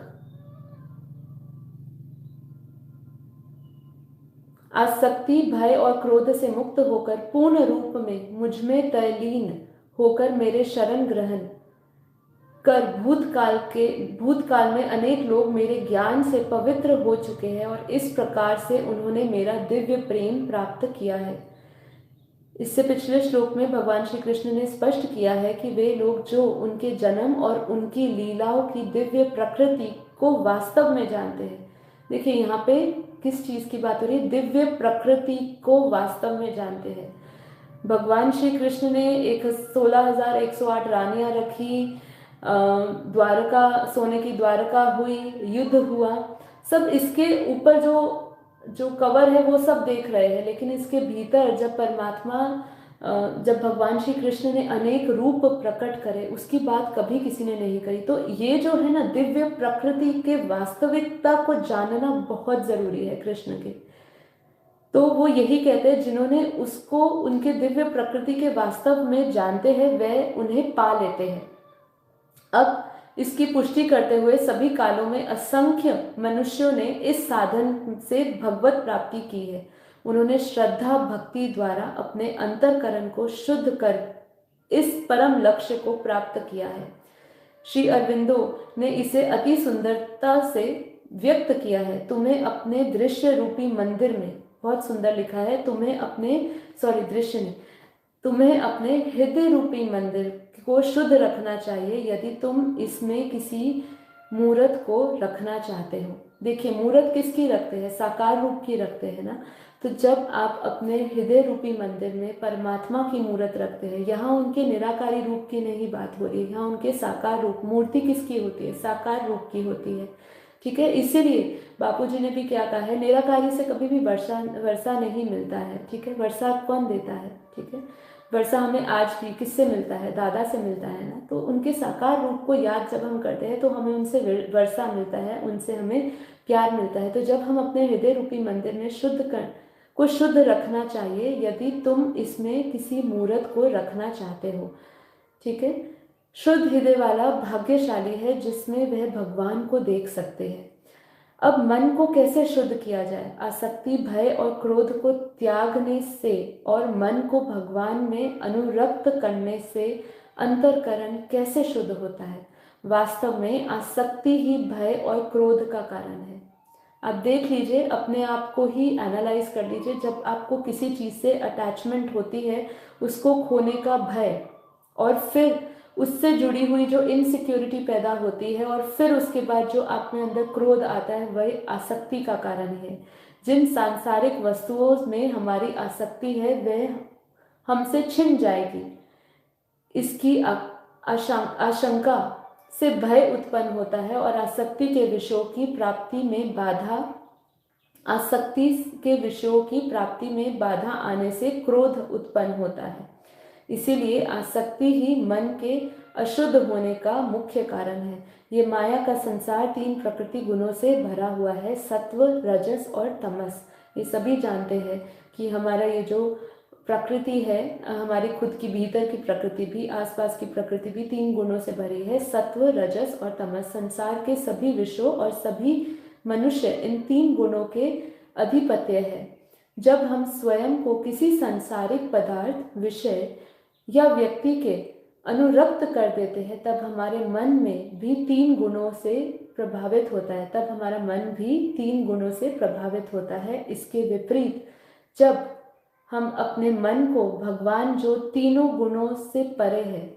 आसक्ति, भय और क्रोध से मुक्त होकर पूर्ण रूप में मुझ में तल्लीन होकर मेरे शरण ग्रहण कर भूतकाल में अनेक लोग मेरे ज्ञान से पवित्र हो चुके हैं, और इस प्रकार से उन्होंने मेरा दिव्य प्रेम प्राप्त किया है। इससे पिछले श्लोक में भगवान श्री कृष्ण ने स्पष्ट किया है कि वे लोग जो उनके जन्म और उनकी लीलाओं की दिव्य प्रकृति को वास्तव में जानते हैं। देखिए यहाँ पे किस चीज की बात हो रही है? दिव्य प्रकृति को वास्तव में जानते हैं। भगवान श्री कृष्ण ने 16,108 रानियां रखी, द्वारका, सोने की द्वारका हुई, युद्ध हुआ, सब इसके ऊपर जो कवर है वो सब देख रहे हैं, लेकिन इसके भीतर जब भगवान श्री कृष्ण ने अनेक रूप प्रकट करे, उसकी बात कभी किसी ने नहीं करी। तो ये जो है ना, दिव्य प्रकृति के वास्तविकता को जानना बहुत जरूरी है कृष्ण के। तो वो यही कहते हैं, जिन्होंने उसको, उनके दिव्य प्रकृति के वास्तव में जानते हैं, वह उन्हें पा लेते हैं। अब इसकी पुष्टि करते हुए सभी कालों में असंख्य मनुष्यों ने इस साधन से भगवत प्राप्ति की है। उन्होंने श्रद्धा भक्ति द्वारा अपने अंतःकरण को शुद्ध कर इस परम लक्ष्य को प्राप्त किया है। श्री अरविंदो ने इसे अति सुंदरता से व्यक्त किया है, तुम्हें अपने दृश्य रूपी मंदिर में, बहुत सुंदर लिखा है, तुम्हें अपने, सॉरी दृश्य नहीं, तुम्हें अपने हृदय रूपी मंदिर को शुद्ध रखना चाहिए यदि तुम इसमें किसी मूर्त को रखना चाहते हो। देखिए मूर्त किसकी रखते हैं, साकार रूप की रखते हैं ना। तो जब आप अपने हृदय रूपी मंदिर में परमात्मा की मूर्त रखते हैं, यहाँ उनके निराकारी रूप की नहीं बात हो रही है, यहाँ उनके साकार रूप, मूर्ति किसकी होती है, साकार रूप की होती है। ठीक है, इसीलिए बापूजी ने भी क्या कहा है, निराकारी से कभी भी वर्षा नहीं मिलता है। ठीक है, वर्षा कौन देता है, ठीक है, वर्षा हमें आज भी किससे मिलता है, दादा से मिलता है ना। तो उनके साकार रूप को याद जब हम करते हैं तो हमें उनसे वर्षा मिलता है, उनसे हमें प्यार मिलता है। तो जब हम अपने हृदय रूपी मंदिर में शुद्ध रखना चाहिए यदि तुम इसमें किसी मूर्त को रखना चाहते हो। ठीक है, शुद्ध हृदय वाला भाग्यशाली है जिसमें वह भगवान को देख सकते हैं। अब मन को कैसे शुद्ध किया जाए, आसक्ति, भय और क्रोध को त्यागने से और मन को भगवान में अनुरक्त करने से अंतःकरण कैसे शुद्ध होता है। वास्तव में आसक्ति ही भय और क्रोध का कारण है। आप देख लीजिए, अपने आप को ही एनालाइज कर लीजिए। जब आपको किसी चीज़ से अटैचमेंट होती है, उसको खोने का भय, और फिर उससे जुड़ी हुई जो इनसिक्योरिटी पैदा होती है, और फिर उसके बाद जो आप में अंदर क्रोध आता है, वह आसक्ति का कारण है। जिन सांसारिक वस्तुओं में हमारी आसक्ति है वह हमसे छिन जाएगी, इसकी आशंका से भय उत्पन्न होता है, और आसक्ति के विषयों की प्राप्ति में बाधा आने से क्रोध उत्पन्न होता है। इसीलिए आसक्ति ही मन के अशुद्ध होने का मुख्य कारण है। ये माया का संसार 3 प्रकृति गुणों से भरा हुआ है, सत्व, रजस और तमस। ये सभी जानते हैं कि हमारा ये जो प्रकृति है, हमारी खुद की भीतर की प्रकृति भी, आसपास की प्रकृति भी 3 गुणों से भरी है, सत्व, रजस और तमस। संसार के सभी विषयों और सभी मनुष्य इन 3 गुणों के अधिपत्य है। जब हम स्वयं को किसी सांसारिक पदार्थ, विषय या व्यक्ति के अनुरक्त कर देते हैं, तब हमारे मन में भी 3 गुणों से प्रभावित होता है। इसके विपरीत जब हम अपने मन को भगवान जो तीनों गुणों से परे है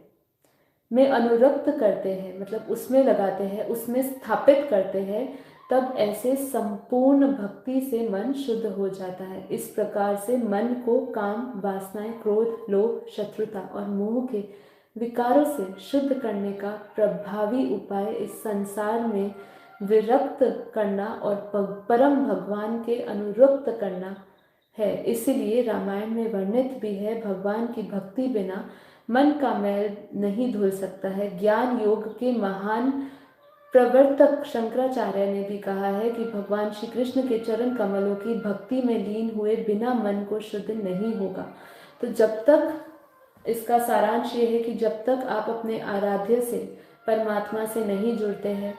में अनुरक्त करते हैं, मतलब उसमें लगाते हैं, उसमें स्थापित करते हैं, तब ऐसे संपूर्ण भक्ति से मन शुद्ध हो जाता है। इस प्रकार से मन को काम, वासनाएं, क्रोध, लोभ, शत्रुता और मोह के विकारों से शुद्ध करने का प्रभावी उपाय इस संसार में विरक्त करना और परम भगवान के अनुरक्त करना है। इसलिए रामायण में वर्णित भी है, भगवान की भक्ति बिना मन का मैल नहीं धुल सकता है। ज्ञान योग के महान प्रवर्तक शंकराचार्य ने भी कहा है कि भगवान श्री कृष्ण के चरण कमलों की भक्ति में लीन हुए बिना मन को शुद्ध नहीं होगा। तो जब तक, इसका सारांश ये है कि जब तक आप अपने आराध्य से, परमात्मा से नहीं जुड़ते हैं,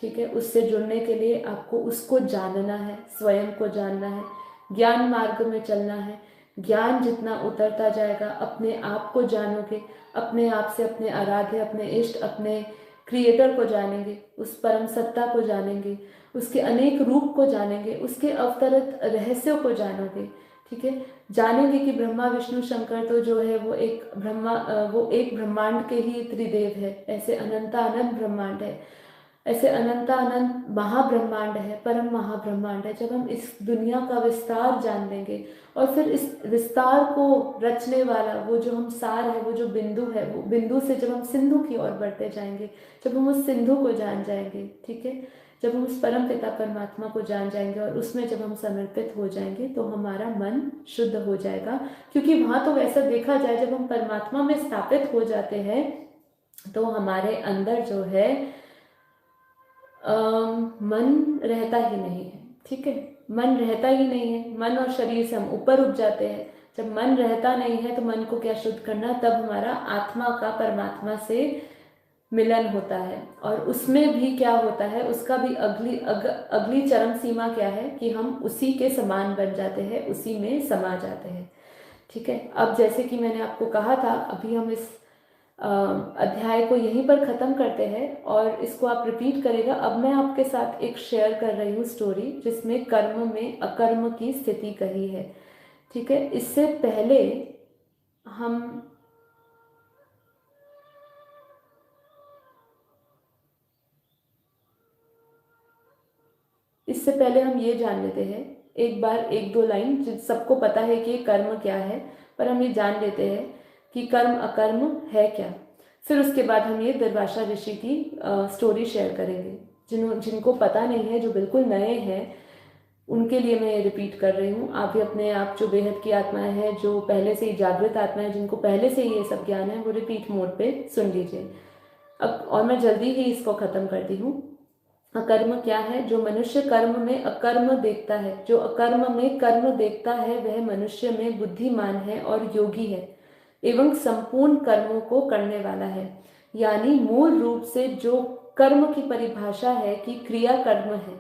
ठीक है, उससे जुड़ने के लिए आपको उसको जानना है, स्वयं को जानना है, ज्ञान मार्ग में चलना है। ज्ञान जितना उतरता जाएगा, अपने आप को जानोगे, अपने आप से अपने आराध्य, अपने इष्ट, अपने क्रिएटर को जानेंगे, उस परम सत्ता को जानेंगे, उसके अनेक रूप को जानेंगे, उसके अवतरित रहस्यों को जानोगे। ठीक है, जानेंगे कि ब्रह्मा विष्णु शंकर तो जो है वो एक ब्रह्मांड के ही त्रिदेव है। ऐसे अनंत ब्रह्मांड है, ऐसे अनंत महाब्रह्मांड है, परम महाब्रह्मांड है। जब हम इस दुनिया का विस्तार जान लेंगे और फिर इस विस्तार को रचने वाला वो जो हम सार है, वो जो बिंदु है, वो बिंदु से जब हम सिंधु की ओर बढ़ते जाएंगे, जब हम उस सिंधु को जान जाएंगे, ठीक है, जब हम उस परम पिता परमात्मा को जान जाएंगे और उसमें जब हम समर्पित हो जाएंगे, तो हमारा मन शुद्ध हो जाएगा। क्योंकि वहाँ तो वैसा देखा जाए, जब हम परमात्मा में स्थापित हो जाते हैं तो हमारे अंदर जो है मन रहता ही नहीं है। ठीक है, मन रहता ही नहीं है, मन और शरीर से हम ऊपर उठ जाते हैं। जब मन रहता नहीं है तो मन को क्या शुद्ध करना, तब हमारा आत्मा का परमात्मा से मिलन होता है। और उसमें भी क्या होता है, उसका भी अगली चरम सीमा क्या है कि हम उसी के समान बन जाते हैं, उसी में समा जाते हैं। ठीक है, अब जैसे कि मैंने आपको कहा था, अभी हम इस अध्याय को यहीं पर ख़त्म करते हैं और इसको आप रिपीट करेगा। अब मैं आपके साथ एक शेयर कर रही हूँ स्टोरी जिसमें कर्म में अकर्म की स्थिति कही है। ठीक है, इससे पहले हम ये जान लेते हैं एक बार एक दो लाइन, जिन सबको पता है कि कर्म क्या है, पर हम ये जान लेते हैं कि कर्म अकर्म है क्या। फिर उसके बाद हम ये दुर्वासा ऋषि की स्टोरी शेयर करेंगे। जिनको पता नहीं है, जो बिल्कुल नए हैं, उनके लिए मैं ये रिपीट कर रही हूँ। आप भी अपने आप जो बेहद की आत्माएं हैं, जो पहले से ही जागृत आत्माएं, जिनको पहले से ही ये सब ज्ञान है, वो रिपीट मोड पे सुन लीजिए। अब और मैं जल्दी ही इसको ख़त्म करती हूँ। अकर्म क्या है? जो मनुष्य कर्म में अकर्म देखता है, जो अकर्म में कर्म देखता है, वह मनुष्य में बुद्धिमान है और योगी है एवं संपूर्ण कर्मों को करने वाला है। यानी मूल रूप से जो कर्म की परिभाषा है कि क्रिया कर्म है,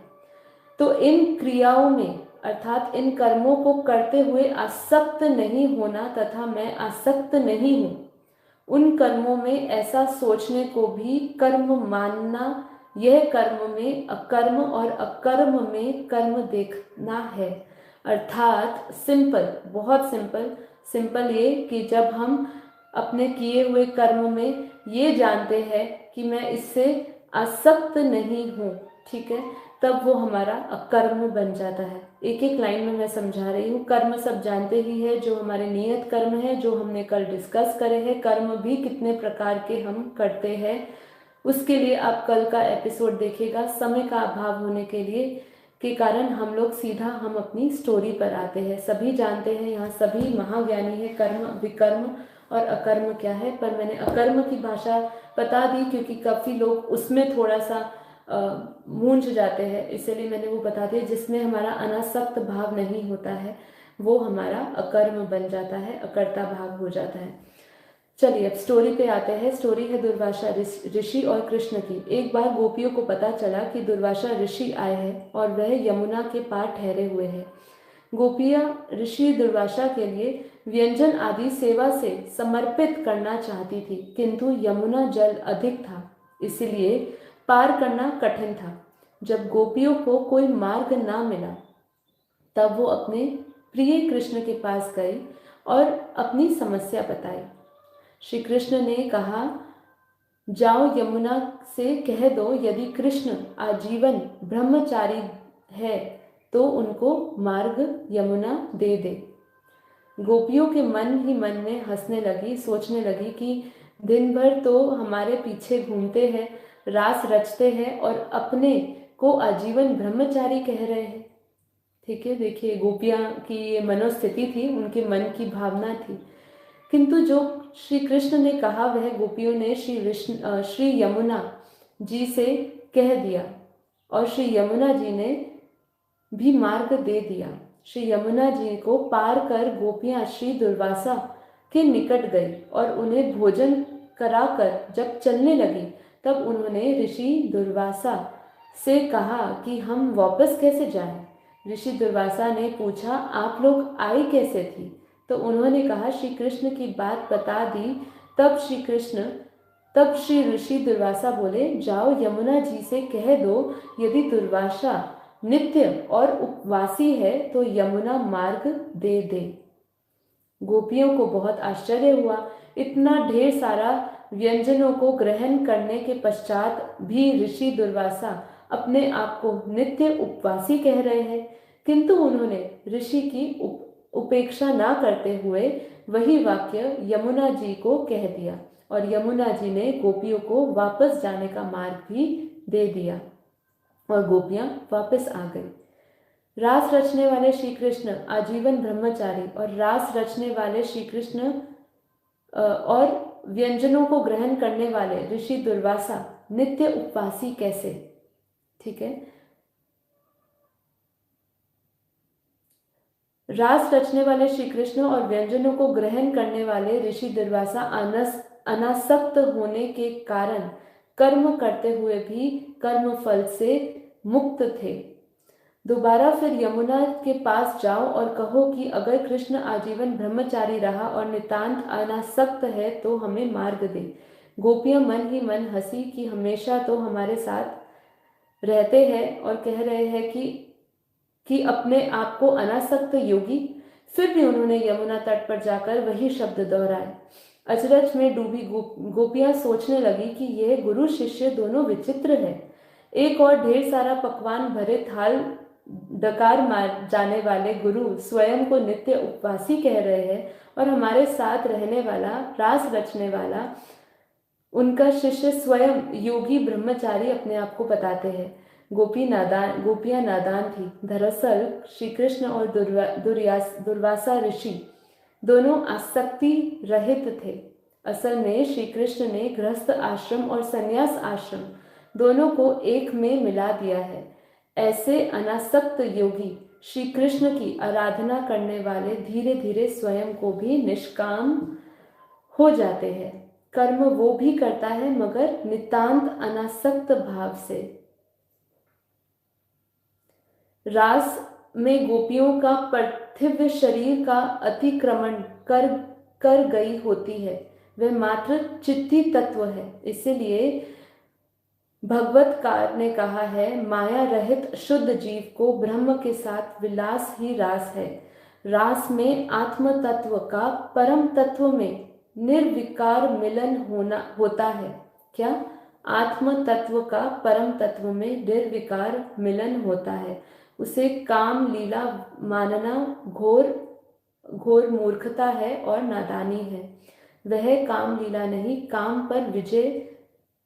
तो इन क्रियाओं में अर्थात इन कर्मों को करते हुए आसक्त नहीं होना तथा मैं आसक्त नहीं हूँ, उन कर्मों में ऐसा सोचने को भी कर्म मानना, यह कर्म में अकर्म और अकर्म में कर्म देखना है। अर्थात सिंपल, बहुत सिंपल ये कि जब हम अपने किए हुए कर्म में ये जानते हैं कि मैं इससे आसक्त नहीं हूँ, ठीक है, तब वो हमारा अकर्म बन जाता है। एक एक लाइन में मैं समझा रही हूँ। कर्म सब जानते ही है, जो हमारे नियत कर्म है, जो हमने कल डिस्कस करे हैं। कर्म भी कितने प्रकार के हम करते हैं, उसके लिए आप कल का एपिसोड देखिएगा। समय का अभाव होने के कारण हम लोग सीधा अपनी स्टोरी पर आते हैं। सभी जानते हैं, यहाँ सभी महाज्ञानी है कर्म, विकर्म और अकर्म क्या है, पर मैंने अकर्म की भाषा बता दी क्योंकि काफ़ी लोग उसमें थोड़ा सा मूंझ जाते हैं, इसलिए मैंने वो बता दिया। जिसमें हमारा अनासक्त भाव नहीं होता है, वो हमारा अकर्म बन जाता है, अकर्ता भाव हो जाता है। चलिए अब स्टोरी पे आते हैं। स्टोरी है दुर्वासा ऋषि और कृष्ण की। एक बार गोपियों को पता चला कि दुर्वासा ऋषि आए हैं और वह यमुना के पार ठहरे हुए हैं। गोपियां ऋषि दुर्वासा के लिए व्यंजन आदि सेवा से समर्पित करना चाहती थी, किंतु यमुना जल अधिक था, इसलिए पार करना कठिन था। जब गोपियों को कोई मार्ग ना मिला, तब वो अपने प्रिय कृष्ण के पास गई और अपनी समस्या बताई। श्री कृष्ण ने कहा, जाओ यमुना से कह दो यदि कृष्ण आजीवन ब्रह्मचारी है तो उनको मार्ग यमुना दे दे। गोपियों के मन ही मन में हंसने लगी, सोचने लगी कि दिन भर तो हमारे पीछे घूमते हैं, रास रचते हैं और अपने को आजीवन ब्रह्मचारी कह रहे हैं। ठीक है, देखिए गोपियां की ये मनोस्थिति थी, उनके मन की भावना थी। किंतु जो श्री कृष्ण ने कहा वह गोपियों ने श्री यमुना जी से कह दिया और श्री यमुना जी ने भी मार्ग दे दिया। श्री यमुना जी को पार कर गोपियां श्री दुर्वासा के निकट गई और उन्हें भोजन कराकर जब चलने लगी, तब उन्होंने ऋषि दुर्वासा से कहा कि हम वापस कैसे जाएं। ऋषि दुर्वासा ने पूछा, आप लोग आई कैसे थी? तो उन्होंने कहा, श्री कृष्ण की बात बता दी। तब श्री ऋषि दुर्वासा बोले, जाओ यमुना जी से कह दो यदि दुर्वासा नित्य और उपवासी है तो यमुना मार्ग दे दे। गोपियों को बहुत आश्चर्य हुआ। इतना ढेर सारा व्यंजनों को ग्रहण करने के पश्चात भी ऋषि दुर्वासा अपने आप को नित्य उपवासी कह रहे हैं, किंतु उन्होंने ऋषि की उपेक्षा ना करते हुए वही वाक्य यमुना जी को कह दिया और यमुना जी ने गोपियों को वापस जाने का मार्ग भी दे दिया और गोपियां वापस आ गई। रास रचने वाले श्री कृष्ण आजीवन ब्रह्मचारी और रास रचने वाले श्री कृष्ण और व्यंजनों को ग्रहण करने वाले ऋषि दुर्वासा नित्य उपवासी कैसे? ठीक है, रास रचने वाले श्री कृष्ण और व्यंजनों को ग्रहण करने वाले ऋषि दुर्वासा अनासक्त होने के कारण कर्म करते हुए भी कर्म फल से मुक्त थे। दोबारा फिर यमुना के पास जाओ और कहो कि अगर कृष्ण आजीवन ब्रह्मचारी रहा और नितांत अनासक्त है तो हमें मार्ग दे। गोपियां मन ही मन हंसी कि हमेशा तो हमारे साथ रहते हैं और कह रहे हैं कि अपने आप को अनासक्त योगी। फिर भी उन्होंने यमुना तट पर जाकर वही शब्द दोहराए। अचरज में डूबी गोपियां सोचने लगी कि यह गुरु शिष्य दोनों विचित्र है। एक और ढेर सारा पकवान भरे थाल डकार मार जाने वाले गुरु स्वयं को नित्य उपवासी कह रहे हैं और हमारे साथ रहने वाला, रास रचने वाला उनका शिष्य स्वयं योगी ब्रह्मचारी अपने आप को बताते हैं। गोपियां नादान थी। दरअसल श्री कृष्ण और दुर्वासा ऋषि दोनों आसक्ति रहित थे। असल में श्री कृष्ण ने गृहस्थ आश्रम और संन्यास आश्रम दोनों को एक में मिला दिया है। ऐसे अनासक्त योगी श्री कृष्ण की आराधना करने वाले धीरे धीरे स्वयं को भी निष्काम हो जाते हैं। कर्म वो भी करता है मगर नितांत अनासक्त भाव से। रास में गोपियों का पार्थिव शरीर का अतिक्रमण कर गई होती है। वह मात्र चित्ती तत्व है। इसलिए भगवतकार ने कहा है, माया रहित शुद्ध जीव को ब्रह्म के साथ विलास ही रास है। रास में आत्म तत्व का परम तत्व में निर्विकार मिलन होता है। क्या? आत्म तत्व का परम तत्व में निर्विकार मिलन होता है। उसे काम लीला मानना घोर मूर्खता है और नादानी है। वह काम लीला नहीं, काम पर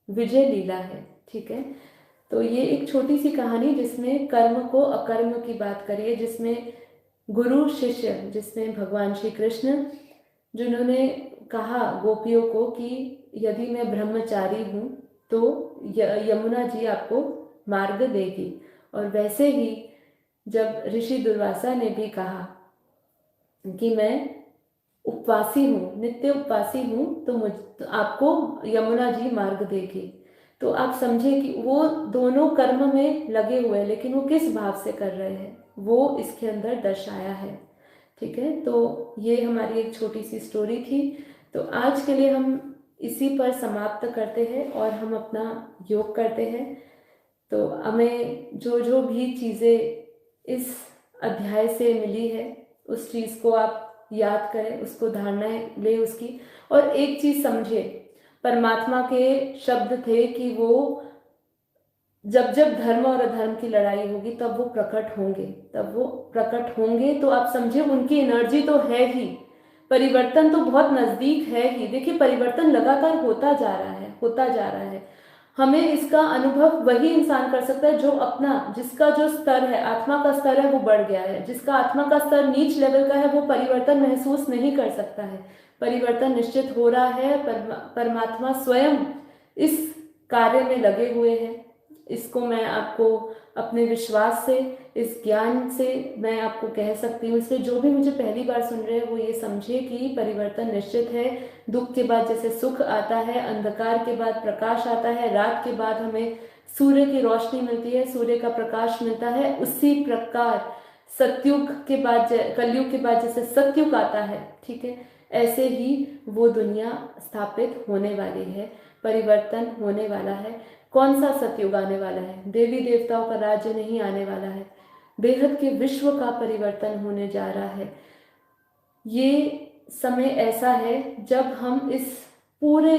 विजय लीला है। ठीक है, तो ये एक छोटी सी कहानी जिसमें कर्म को अकर्म की बात करी है, जिसमें गुरु शिष्य, जिसमें भगवान श्री कृष्ण जिन्होंने कहा गोपियों को कि यदि मैं ब्रह्मचारी हूँ तो यमुना जी आपको मार्ग देगी। और वैसे ही जब ऋषि दुर्वासा ने भी कहा कि मैं उपवासी हूँ, नित्य उपवासी हूँ, तो आपको यमुना जी मार्ग देगी। तो आप समझे कि वो दोनों कर्म में लगे हुए हैं, लेकिन वो किस भाव से कर रहे हैं वो इसके अंदर दर्शाया है। ठीक है, तो ये हमारी एक छोटी सी स्टोरी थी। तो आज के लिए हम इसी पर समाप्त करते हैं और हम अपना योग करते हैं। तो हमें जो भी चीज़ें इस अध्याय से मिली है उस चीज़ को आप याद करें, उसको धारणा ले उसकी। और एक चीज़ समझे, परमात्मा के शब्द थे कि वो जब जब धर्म और अधर्म की लड़ाई होगी तब वो प्रकट होंगे। तो आप समझे उनकी एनर्जी तो है ही, परिवर्तन तो बहुत नजदीक है ही। देखिए परिवर्तन लगातार होता जा रहा है। हमें इसका अनुभव वही इंसान कर सकता है जो अपना, जिसका जो स्तर है, आत्मा का स्तर है, वो बढ़ गया है। जिसका आत्मा का स्तर नीच लेवल का है वो परिवर्तन महसूस नहीं कर सकता है। परिवर्तन निश्चित हो रहा है। परमात्मा स्वयं इस कार्य में लगे हुए हैं। इसको मैं आपको अपने विश्वास से, इस ज्ञान से मैं आपको कह सकती हूँ। इसलिए जो भी मुझे पहली बार सुन रहे हैं वो ये समझे कि परिवर्तन निश्चित है। दुख के बाद जैसे सुख आता है, अंधकार के बाद प्रकाश आता है, रात के बाद हमें सूर्य की रोशनी मिलती है, सूर्य का प्रकाश मिलता है, उसी प्रकार सतयुग के बाद, कलयुग के बाद जैसे सतयुग आता है, ठीक है, ऐसे ही वो दुनिया स्थापित होने वाली है, परिवर्तन होने वाला है। कौन सा सतयुग आने वाला है? देवी देवताओं का राज्य नहीं आने वाला है, बेहद के विश्व का परिवर्तन होने जा रहा है। ये समय ऐसा है जब हम इस पूरे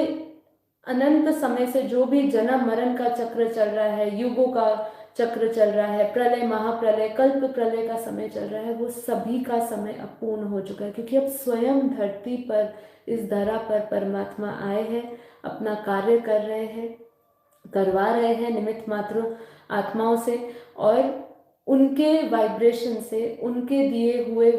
अनंत समय से जो भी जन्म मरण का चक्र चल रहा है, युगों का चक्र चल रहा है, प्रलय, महाप्रलय, कल्प प्रलय का समय चल रहा है, वो सभी का समय अब पूर्ण हो चुका है। क्योंकि अब स्वयं धरती पर, इस धरा पर परमात्मा आए हैं, अपना कार्य कर रहे हैं, करवा रहे हैं निमित्त मात्र आत्माओं से, और उनके वाइब्रेशन से, उनके दिए हुए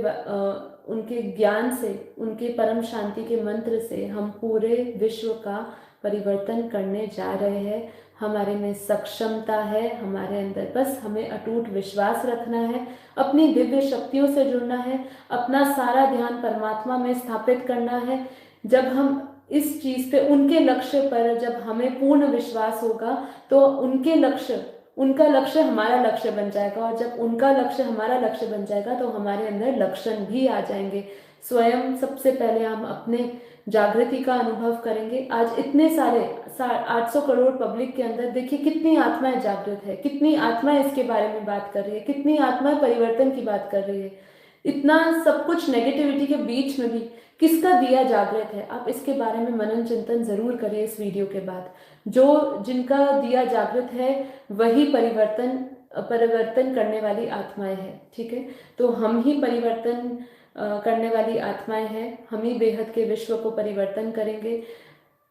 उनके ज्ञान से, उनके परम शांति के मंत्र से हम पूरे विश्व का परिवर्तन करने जा रहे हैं। हमारे में सक्षमता है, हमारे अंदर बस हमें अटूट विश्वास रखना है, अपनी दिव्य शक्तियों से जुड़ना है, अपना सारा ध्यान परमात्मा में स्थापित करना है। जब हम इस चीज़ पे, उनके लक्ष्य पर जब हमें पूर्ण विश्वास होगा तो उनके लक्ष्य उनका लक्ष्य हमारा लक्ष्य बन जाएगा, और जब उनका लक्ष्य हमारा लक्ष्य बन जाएगा तो हमारे अंदर लक्षण भी आ जाएंगे। स्वयं सबसे पहले हम अपने जागृति का अनुभव करेंगे। आज इतने सारे 800 करोड़ पब्लिक के अंदर देखिए कितनी आत्माएं जागृत है, कितनी आत्माएं इसके बारे में बात कर रही है, कितनी आत्माएं परिवर्तन की बात कर रही है। इतना सब कुछ नेगेटिविटी के बीच में भी किसका दिया जागृत है, आप इसके बारे में मनन चिंतन जरूर करिए इस वीडियो के बाद। जो जिनका दिया जागृत है वही परिवर्तन करने वाली आत्माएं हैं, ठीक है। तो हम ही परिवर्तन करने वाली आत्माएं हैं, हम ही बेहद के विश्व को परिवर्तन करेंगे।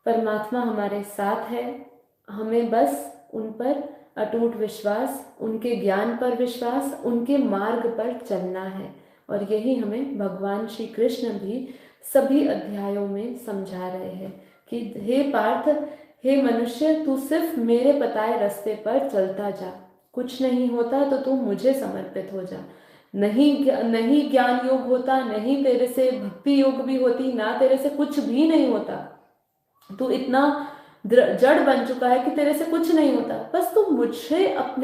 परमात्मा हमारे साथ है, हमें बस उन पर अटूट विश्वास, उनके ज्ञान पर विश्वास, उनके मार्ग पर चलना है। और यही हमें भगवान श्री कृष्ण भी सभी अध्यायों में समझा रहे हैं कि हे पार्थ, हे मनुष्य, तू सिर्फ मेरे बताए रास्ते पर चलता जा, कुछ नहीं होता तो तू मुझे समर्पित हो जा। नहीं ज्ञान योग होता, नहीं तेरे से भक्ति योग भी होती, ना तेरे से कुछ भी नहीं होता। तू इतना जड़ बन चुका है कि तेरे से कुछ नहीं होता, बस तू मुझे अपने